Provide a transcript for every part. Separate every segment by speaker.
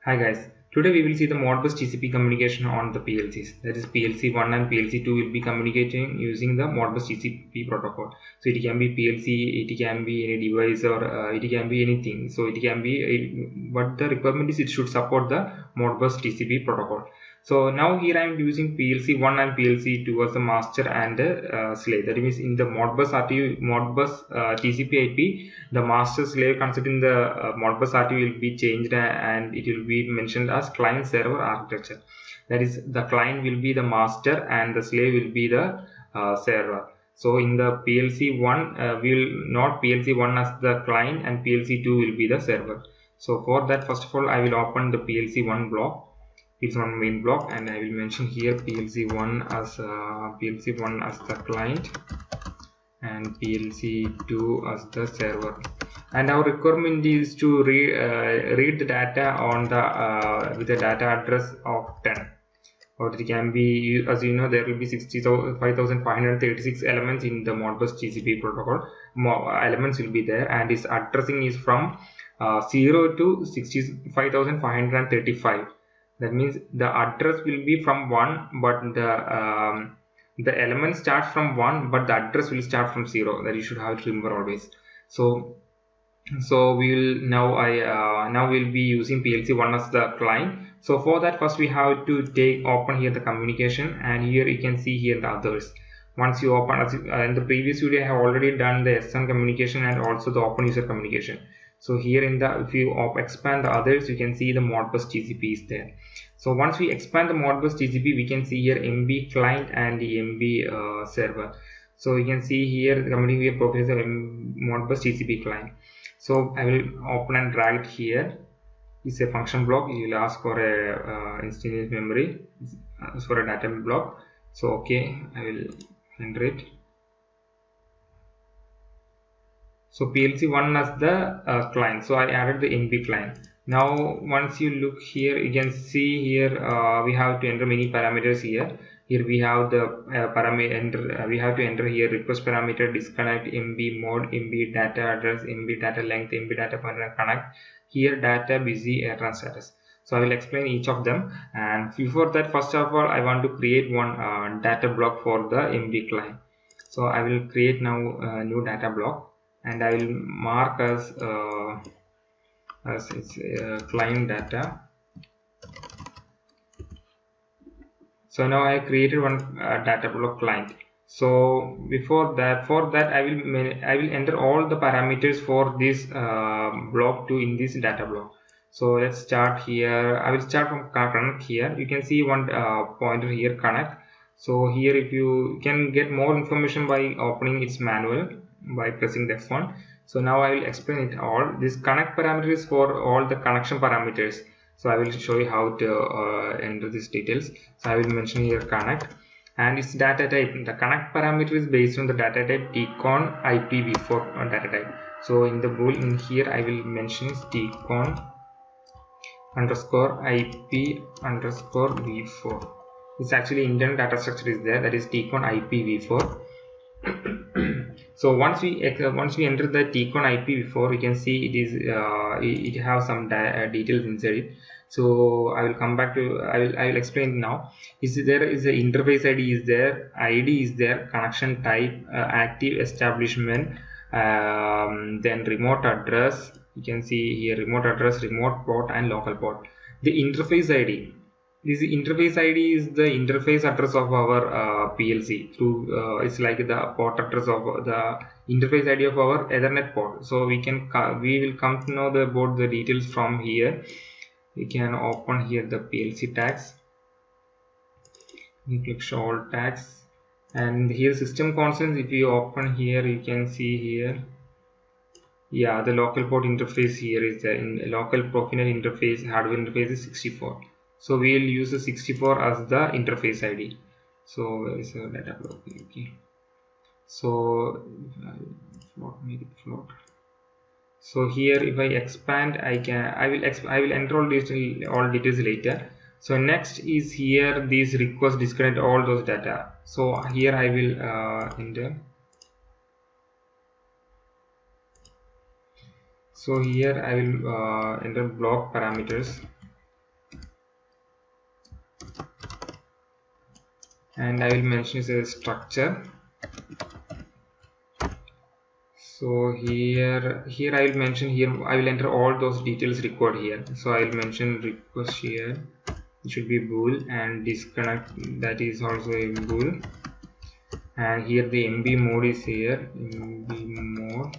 Speaker 1: Hi guys, today we will see the Modbus TCP communication on the PLCs. That is PLC 1 and PLC 2 will be communicating using the Modbus TCP protocol. So it can be PLC, it can be any device, or it can be anything. So it can be, but the requirement is it should support the Modbus TCP protocol. So now here I am using PLC 1 and PLC 2 as the master and slave. That means in the Modbus RTU, Modbus TCP IP, the master slave concept in the Modbus RTU will be changed and it will be mentioned as client server architecture. That is, the client will be the master and the slave will be the server. So in the PLC 1, we will note PLC 1 as the client and PLC 2 will be the server. So for that, first of all, I will open the PLC 1 block. It's on main block, and I will mention here PLC1 as the client and PLC2 as the server. And our requirement is to read the data on the with the data address of 10, or it can be, as you know, there will be 65,536 elements in the Modbus TCP protocol. Elements will be there, and its addressing is from 0 to 65,535. That means the address will be from 1, but the element starts from 1, but the address will start from 0. That you should have to remember always. So we will now we'll be using PLC1 as the client. So for that, first we have to open here the communication, and here you can see here the others. Once you open, in the previous video I have already done the S1 communication and also the open user communication. So here if you expand the others, you can see the Modbus TCP is there. So once we expand the Modbus TCP, we can see here MB client and the MB server. So you can see here the coming here provides the Modbus TCP client. So I will open and drag it here. It's a function block. You will ask for a instantaneous memory for a data block. So okay, I will enter it. So PLC1 as the client. So I added the MB client. Now once you look here, you can see here we have to enter many parameters here. Here we have the parameter. We have to enter here request parameter, disconnect, MB mode, MB data address, MB data length, MB data pointer, and connect. Here data busy, airtran status. So I will explain each of them. And before that, first of all, I want to create one data block for the MB client. So I will create now a new data block, and I will mark as its client data. So now I created one data block client. So for that I will enter all the parameters for this block in this data block. So let's start here. I will start from connect. Here you can see one pointer here, connect. So here if you can get more information by opening its manual by pressing the F1. So now I will explain it all. This connect parameter is for all the connection parameters. So I will show you how to enter these details. So I will mention here connect, and its data type. The connect parameter is based on the data type TCON IPv4 data type. So in the bool in here I will mention TCON _IP_v4. It's actually Indian data structure is there, that is TCON IPv4. So once we enter the TCON IPv4, you can see it has some details inside it. So I will come back to I will explain now. There is a interface ID is there, ID is there, connection type, active establishment, then remote address. You can see here remote address, remote port, and local port. The interface ID. This interface ID is the interface address of our PLC. It's like the port address of the interface ID of our Ethernet port. So we will come to know about the details from here. We can open here the PLC tags. You click show all tags, and here system constants. If you open here, you can see here. Yeah, the local port interface here is there. In local Profinet interface, hardware interface is 64. So we will use the 64 as the interface ID. So where is our data block? Okay. So make it float. So here if I expand, I will enter all details later. So next is here this request disconnect all those data. So here I will enter. So here I will enter block parameters. and I will mention as a structure. So here I will mention, here I will enter all those details required here. So I will mention request here, it should be bool, and disconnect, that is also a bool, and here the MB mode is here, MB mode,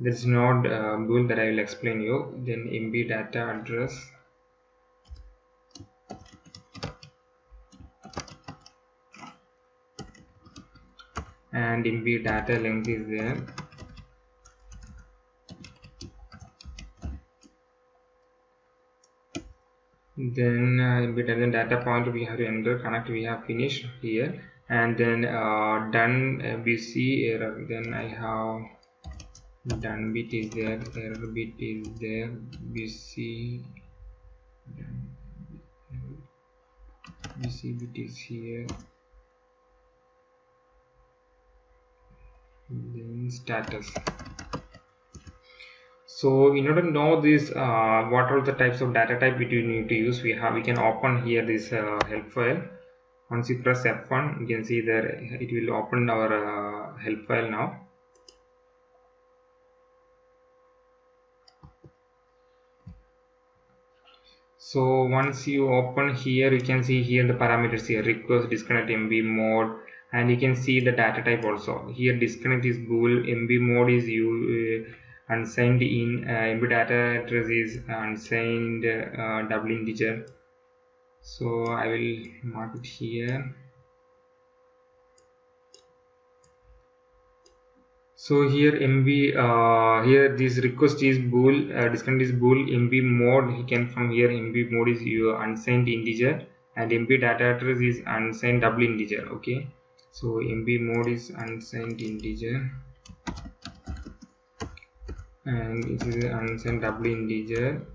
Speaker 1: this is not bool that I will explain you. Then MB data address, and MB data length is there. Then MB data pointer we have to enter, connect we have finished here, and then done BC error, then I have done bit is there, error bit is there, BC bit is here, then status. So in order to know this, what are the types of data type we need to use, we can open here this help file. Once you press F1, you can see that it will open our help file now. So once you open here, you can see here the parameters here, request, disconnect, MB mode, and you can see the data type also. Here disconnect is bool, MB mode is unsigned in, MB data address is unsigned double integer. So I will mark it here. So here MB, here this request is bool, disconnect is bool, MB mode, he can from here MB mode is your unsigned integer, and MB data address is unsigned double integer. Okay, so MB mode is unsigned integer, and it is unsigned double integer,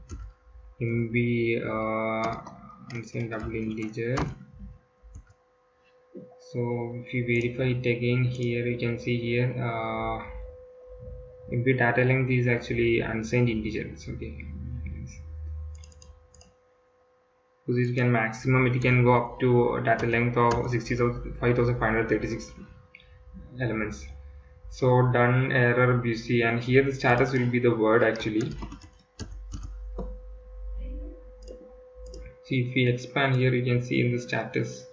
Speaker 1: MB unsigned double integer. So if you verify it again, here you can see here MB data length is actually unsigned integers. Okay, because it can maximum, it can go up to a data length of 65,536 elements. So done error BC, and here the status will be the word actually. See, if we expand here, you can see in the status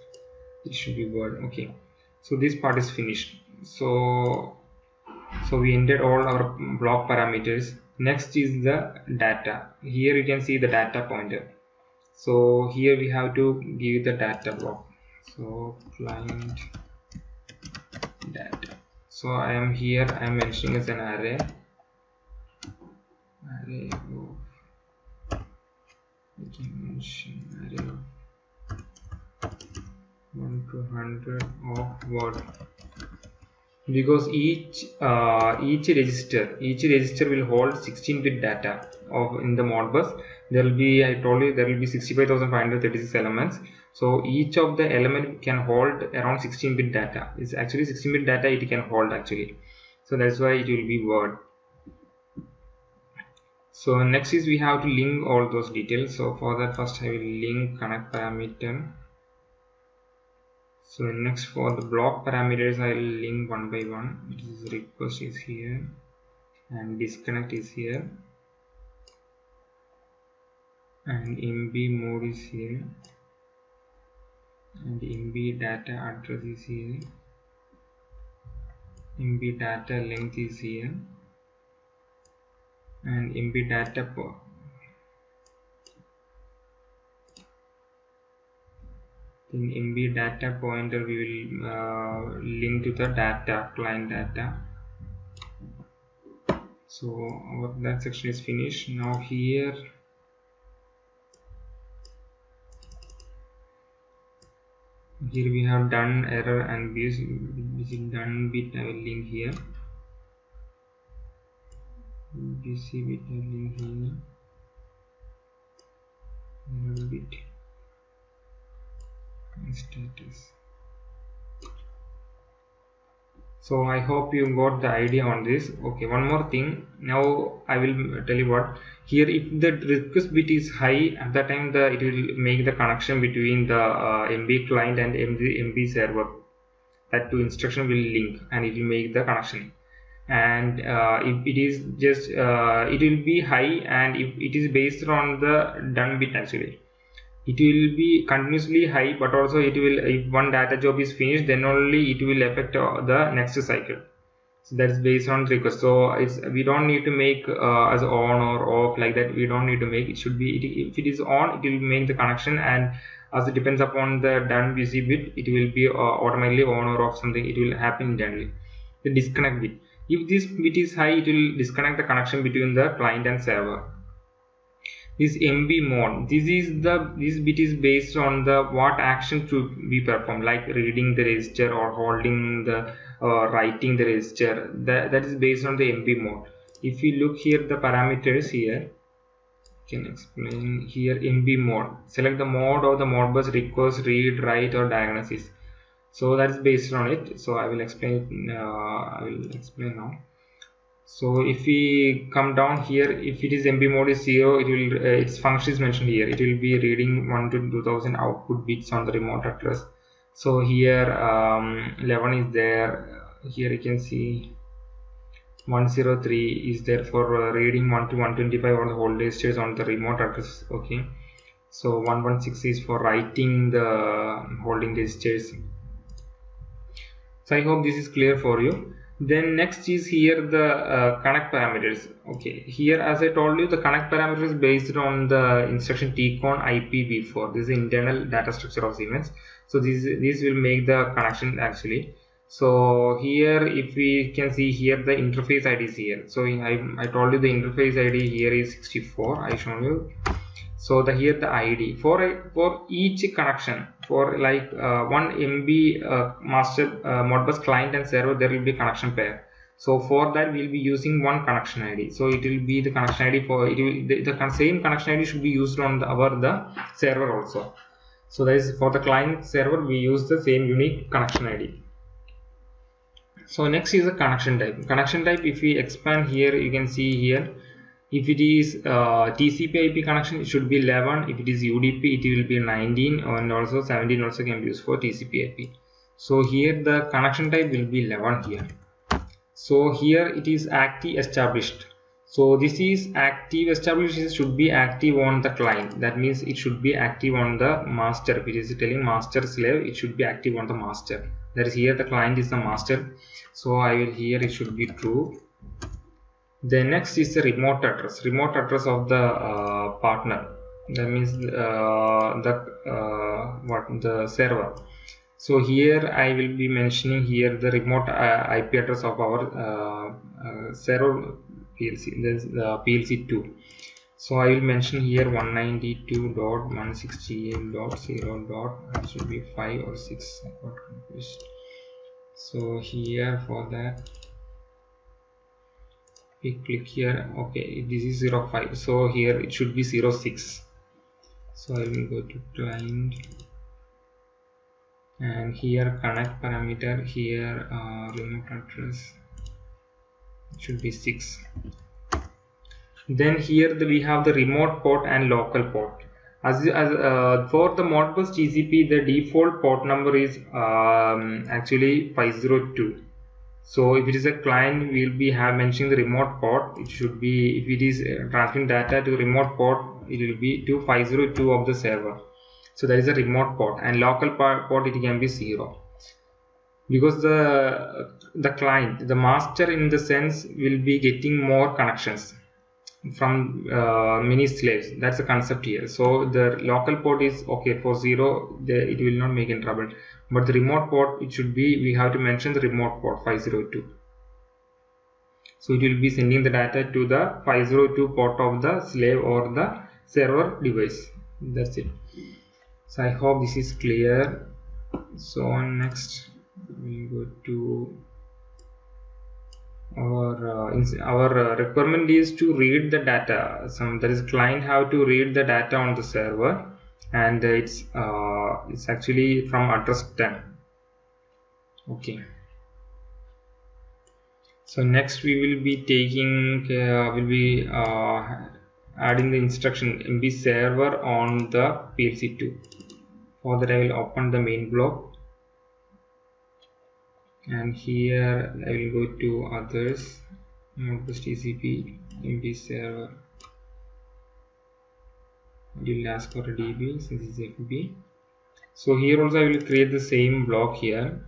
Speaker 1: it should be word. Okay, so this part is finished. So we entered all our block parameters. Next is the data. Here you can see the data pointer. So here we have to give the data block. So client data. So I am here, I am mentioning as an array of, we can mention array of 1 to 100 of word, because each register will hold 16-bit data of in the Modbus. There will be, I told you, there will be 65,536 elements. So each of the element can hold around 16-bit data. It's actually 16-bit data it can hold actually. So that's why it will be word. So next is we have to link all those details. So for that, first I will link connect parameter. So next for the block parameters, I will link one by one. This request is here, and disconnect is here, and MB mode is here, and MB data address is here, MB data length is here, and MB data in MB data pointer we will link to the data, client data. So that section is finished. Now here we have done error and BC done bit. I will link here. BC bit I will link here. Error bit and status. So I hope you got the idea on this. Okay, one more thing. Now I will tell you what here. If the request bit is high, at that time it will make the connection between the MB client and MB server. That two instruction will link and it will make the connection. And if it is just it will be high, and if it is based on the done bit, actually it will be continuously high, but also it will, if one data job is finished, then only it will affect the next cycle. So that's based on request. So it's, we don't need to make as on or off like that. We don't need to make it. Should be if it is on, it will make the connection, and as it depends upon the done busy bit, it will be automatically on or off something. It will happen internally. The disconnect bit, if this bit is high, it will disconnect the connection between the client and server. This MB mode, this bit is based on the what action to be performed, like reading the register or holding the writing the register. That is based on the MB mode. If you look here the parameters here, can explain here MB mode. Select the mode of the Modbus: request, read, write, or diagnosis. So that's based on it. So I will explain. Now. So if we come down here, if it is MB mode is 0, it will its function is mentioned here. It will be reading 1 to 2000 output bits on the remote address. So here 11 is there. Here you can see 103 is there for reading 1 to 125 on the whole registers on the remote address. Okay. So 116 is for writing the holding registers. So I hope this is clear for you. Then next is here the connect parameters. Okay, here as I told you, the connect parameter is based on the instruction tcon IPv4. This is the internal data structure of Siemens. So this will make the connection actually. So here if we can see here the interface ID is here. So I told you the interface ID here is 64. I shown you. So here the ID for each connection, for like 1 MB master Modbus client and server, there will be connection pair. So for that we will be using one connection ID. So it will be the connection ID for it will the same connection ID should be used on the server also. So that is for the client server we use the same unique connection ID. So next is the connection type. Connection type, if we expand here, you can see here. If it is TCP IP connection, it should be 11. If it is UDP, it will be 19, and also 17 also can be used for TCP IP. So here the connection type will be 11 here. So here it is active established. So this is active established, it should be active on the client. That means it should be active on the master. If it is telling master slave, it should be active on the master. That is here the client is the master. So I will here it should be true. Then next is the remote address of the partner. That means the server. So here I will be mentioning here the remote IP address of our server PLC. This is the PLC2. So I will mention here 192.168.0. It should be 5 or 6. I got confused. So here for that, we click here. Okay, this is 05. So here it should be 06. So I will go to client, and here connect parameter, here remote address, it should be 6. Then here we have the remote port and local port. As for the Modbus TCP, the default port number is actually 502. So if it is a client, we will be mentioning the remote port. It should be, if it is transmitting data to the remote port, it will be to 502 of the server. So that is a remote port, and local port it can be 0, because the client, the master in the sense, will be getting more connections from many slaves. That's the concept here. So the local port is okay for 0, it will not make any trouble. But the remote port, it should be, we have to mention the remote port 502. So it will be sending the data to the 502 port of the slave or the server device. That's it. So I hope this is clear. So next we go to our requirement is to read the data. That is, client have to read the data on the server, and it's actually from address 10. Okay. So next we will be taking adding the instruction MB server on the PLC2. For that I will open the main block, and here I will go to others, Modbus TCP MB server. It will ask for a DB since it's FB. So here also I will create the same block here.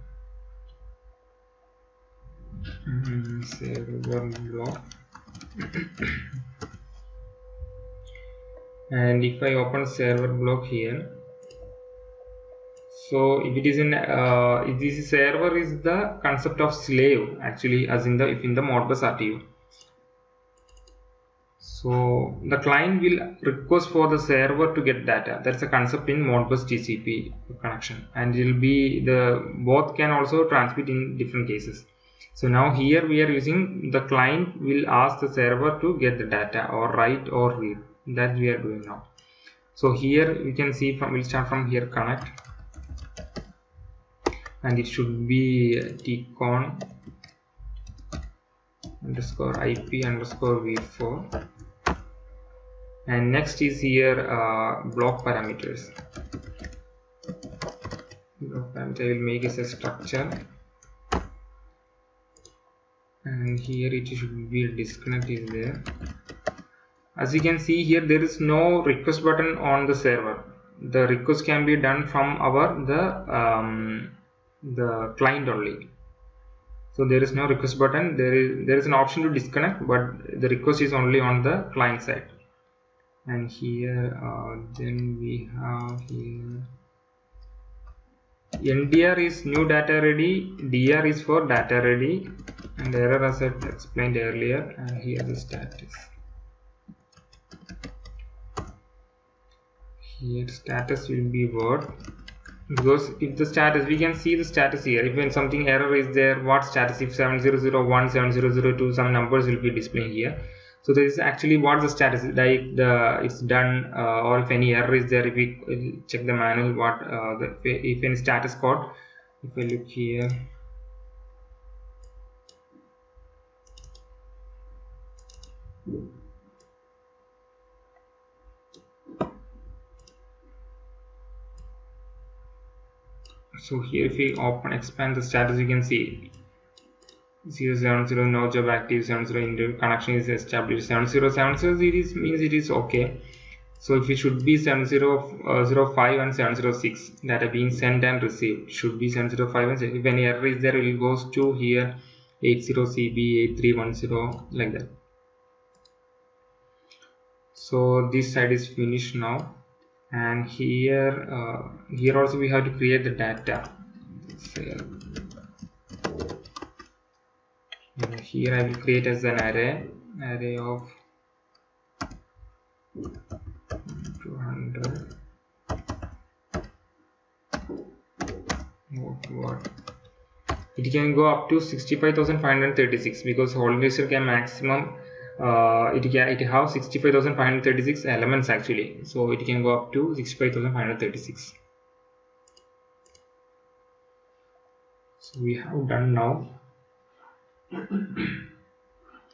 Speaker 1: Server block. And if I open server block here, so if it is in if this server is the concept of slave actually, as in the Modbus RTU. So the client will request for the server to get data. That's a concept in Modbus TCP connection, and it will be both can also transmit in different cases. So now here we are using the client will ask the server to get the data or write or read. That we are doing now. So here we can see we'll start from here, connect, and it should be tcon underscore IP underscore v4, and next is here block parameters. Block parameter I will make as a structure, and here it should be disconnect is there. As you can see here, there is no request button on the server. The request can be done from the client only. So there is no request button. There is an option to disconnect, but the request is only on the client side. And here then we have here NDR is new data ready, DR is for data ready, and error as I explained earlier, and here the status. Here status will be word, because if the status, we can see the status here. If when something error is there, what status, if 7001 7002 some numbers will be displaying here. So this is actually what the status is, like it's done, or if any error is there, if we check the manual, what if any status code, if I look here, so here if we expand the status, you can see 070 no job active, 70 connection is established, 7070 means it is okay. So if it should be 7005 and 706 data being sent and received, should be 705 and if any error is there, it goes to here 80CB 8310 like that. So this side is finished now, and here also we have to create the data. Here I will create as an array of 200 what it can go up to 65,536, because holding register can maximum it have 65,536 elements actually, so it can go up to 65,536. So we have done now.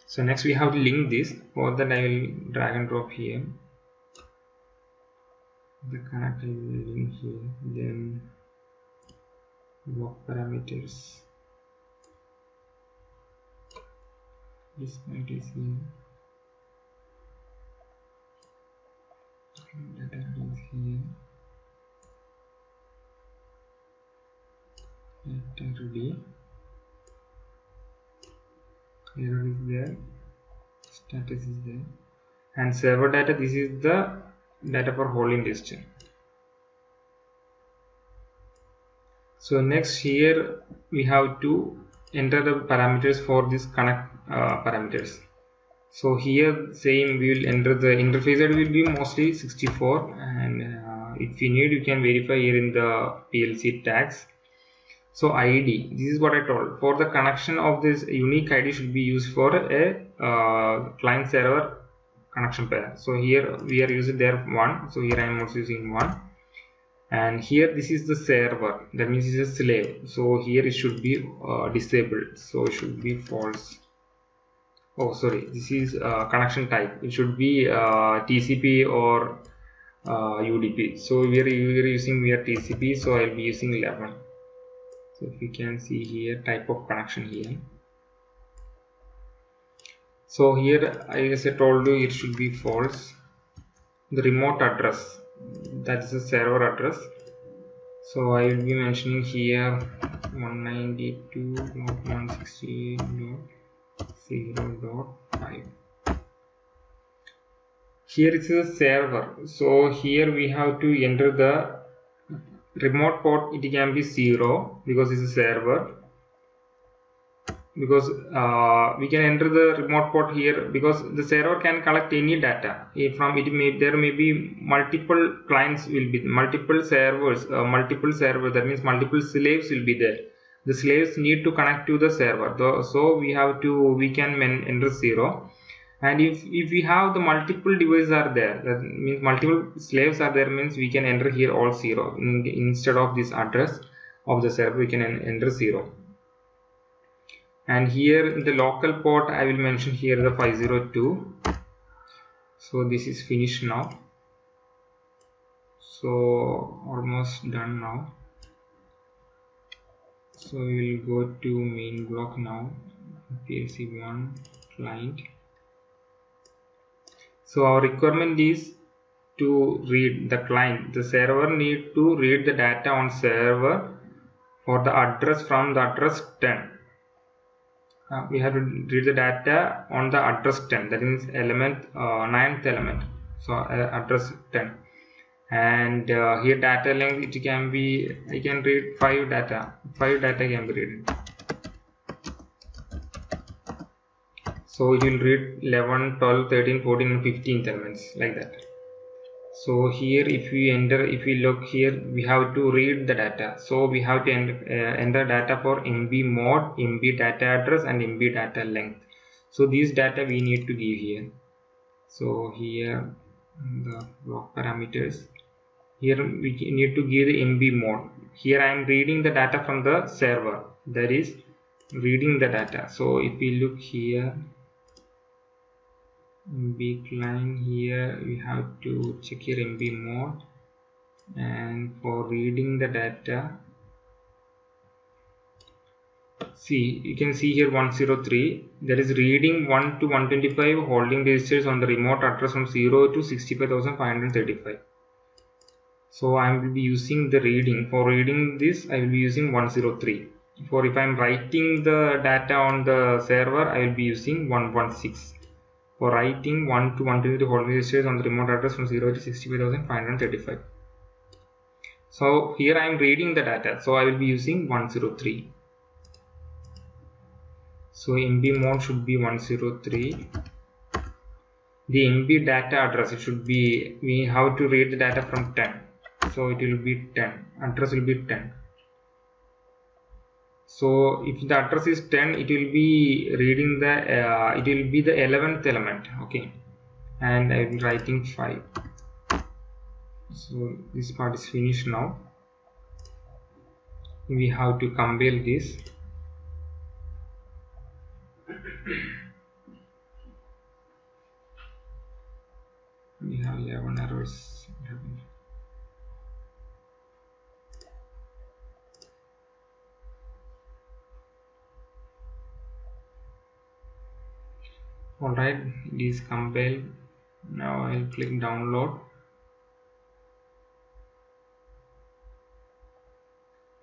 Speaker 1: So next we have to link this. For that I will drag and drop here the connect, I will link here, then block parameters, this point is here, data is here, data ready, error is there, status is there, and server data, this is the data for holding register. So next here we have to enter the parameters for this connect parameters. So here same, we will enter the interface that will be mostly 64, and if you need, you can verify here in the PLC tags. So ID, this is what I told, for the connection of this unique ID should be used for a client server connection pair. So here we are using there 1, so here I am also using 1, and here this is the server, that means it is a slave, so here it should be disabled, so it should be false. oh sorry, this is connection type. It should be TCP or UDP. So we are using TCP, so I'll be using 11. So if you can see here, type of connection here. So here, as I told you, it should be false. The remote address, that is the server address. So I will be mentioning here 192.168.0.5. Here is a server. So here we have to enter the remote port. It can be 0 because it's a server. Because we can enter the remote port here because the server can collect any data from it. There may be multiple clients, will be multiple servers, that means multiple slaves will be there. The slaves need to connect to the server, so we can enter 0. And if we have the multiple devices are there, that means multiple slaves are there, means we can enter here all 0. Instead of this address of the server, we can enter 0. And here in the local port, I will mention here the 502. So this is finished now. So almost done now. So we will go to main block now. PLC1 client. So our requirement is to read the client. The server need to read the data on server for the address from the address 10. We have to read the data on the address 10, that means element 9th element, so address 10. And here data length, it can be, I can read 5 data can be read. So it will read 11, 12, 13, 14 and 15th elements, like that. So here if we look here, we have to read the data. So we have to enter data for MB mode, MB data address and MB data length. So these data we need to give here. So here the block parameters, here we need to give the MB mode. Here I am reading the data from the server, that is reading the data. So if we look here, MB client, here we have to check here MB mode, and for reading the data, see, you can see here 103, that is reading 1 to 125 holding registers on the remote address from 0 to 65,535. So I will be using the reading. For reading this, I will be using 103. For if I am writing the data on the server, I will be using 116. For writing 1 to 122 holding registers on the remote address from 0 to 65,535. So here I am reading the data, so I will be using 103. So MB mode should be 103. The MB data address, it should be, we have to read the data from 10. So it will be 10, address will be 10. So if the address is 10, it will be reading the it will be the 11th element, okay, and I will be writing 5. So this part is finished now. We have to compile this. We have 11 errors. Alright, it is compiled. Now I'll click download.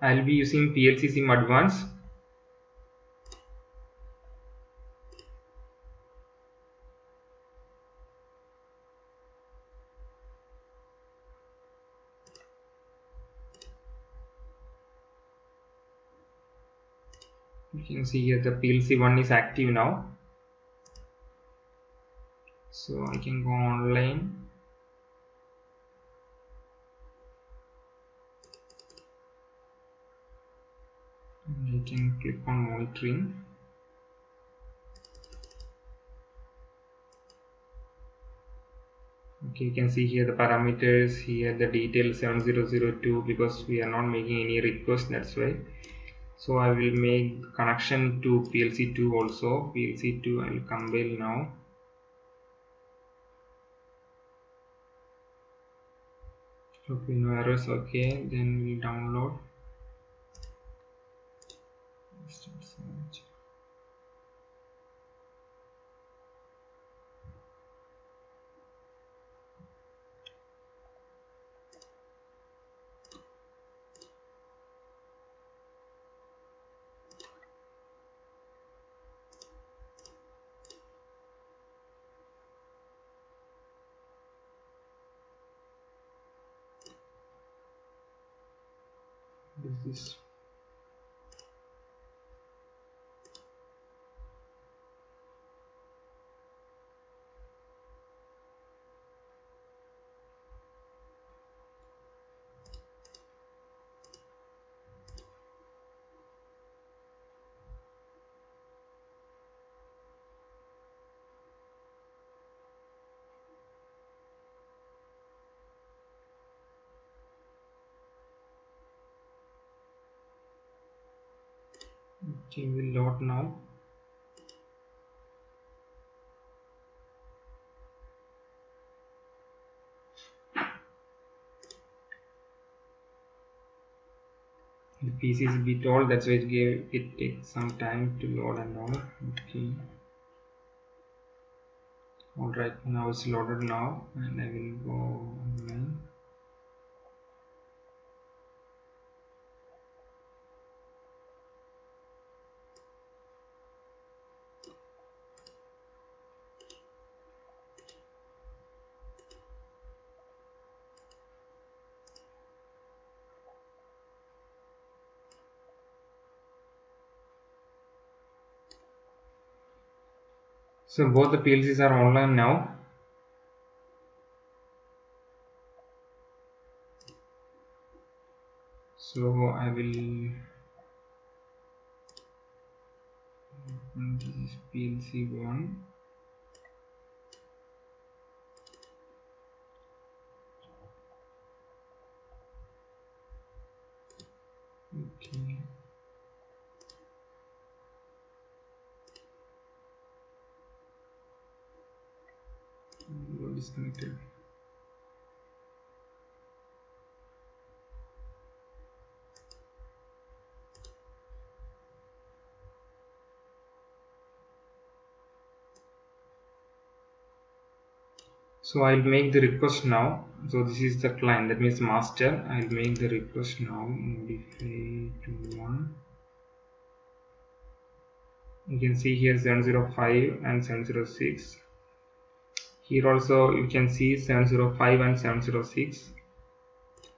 Speaker 1: I'll be using PLC SIM Advanced. You can see here the PLC1 is active now. So I can go online. And I can click on monitoring. Okay, you can see here the parameters, here the detail 7002, because we are not making any request, that's why. So I will make connection to PLC2 also. PLC2 I will compile now. Okay, no errors. Okay, then we download. What is this? Okay, we'll load now. The PC is a bit old, that's why it takes some time to load and all. Okay. Alright, now it's loaded now, and I will go online. So both the PLCs are online now. So I will open this PLC1. Okay. Got disconnected. So I'll make the request now. So this is the client, that means master. I'll make the request now. Modify to 1. You can see here 705 and 706. Here also you can see 705 and 706.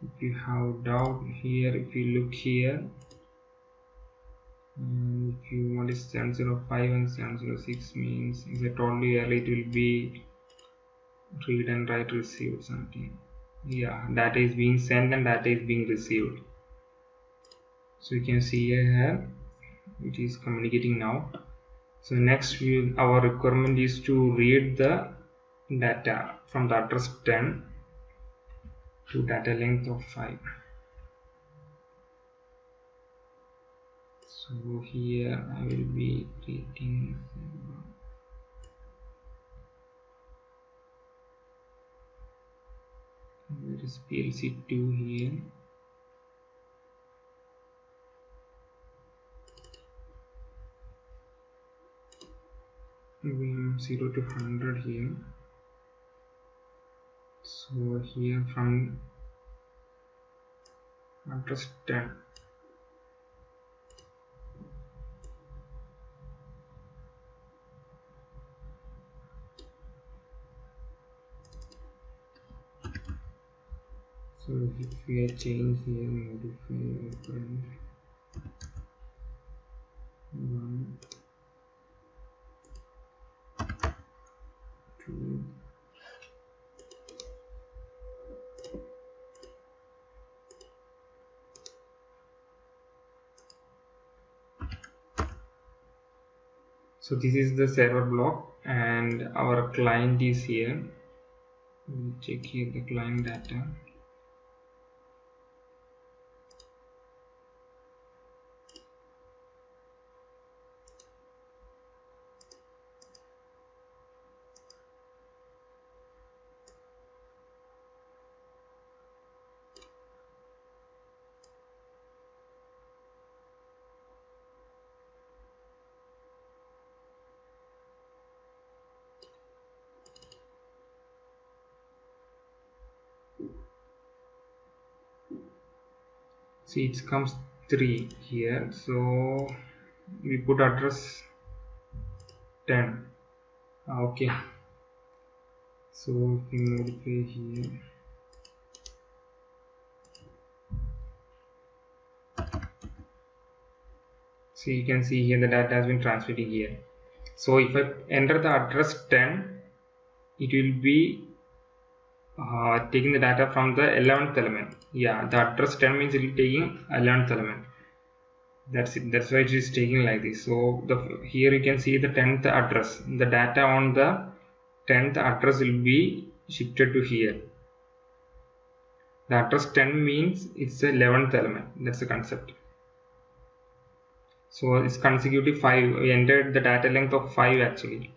Speaker 1: If you have doubt here, if you look here, if you want is 705 and 706 means, as I told you earlier, it will be read and write received something. Yeah, data is being sent and data is being received. So you can see here it is communicating now. So next our requirement is to read the data from the address 10 to data length of 5. So here I will be reading there is PLC2 here. We have 0 to 100 here. So here from address 10. So if we change here, modify operand 1, 2. So this is the server block and our client is here. We'll check here the client data. See, it comes 3 here, so we put address 10. Okay, so if we modify here, so you can see here the data has been transmitted here. So if I enter the address 10, it will be taking the data from the 11th element. Yeah, the address 10 means it will be taking 11th element. That's it. That's why it is taking like this. So here you can see the 10th address. The data on the 10th address will be shifted to here. The address 10 means it's the 11th element. That's the concept. So it's consecutive 5. We entered the data length of 5 actually.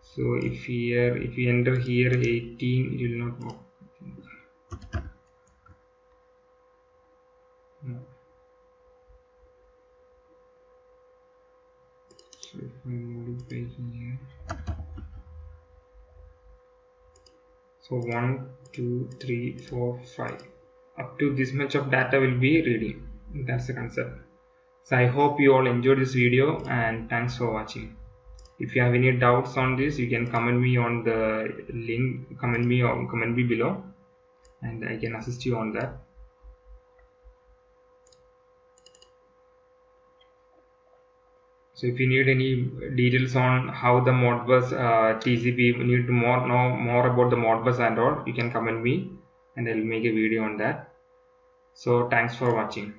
Speaker 1: So if we enter here 18, it will not work. No. So if I modify here, so 1, 2, 3, 4, 5, up to this much of data will be reading. That's the concept. So I hope you all enjoyed this video, and thanks for watching. If you have any doubts on this, you can comment me on the link, comment me below, and I can assist you on that. So if you need any details on how the Modbus TCP, need to know more about the Modbus and all, you can comment me and I'll make a video on that. So thanks for watching.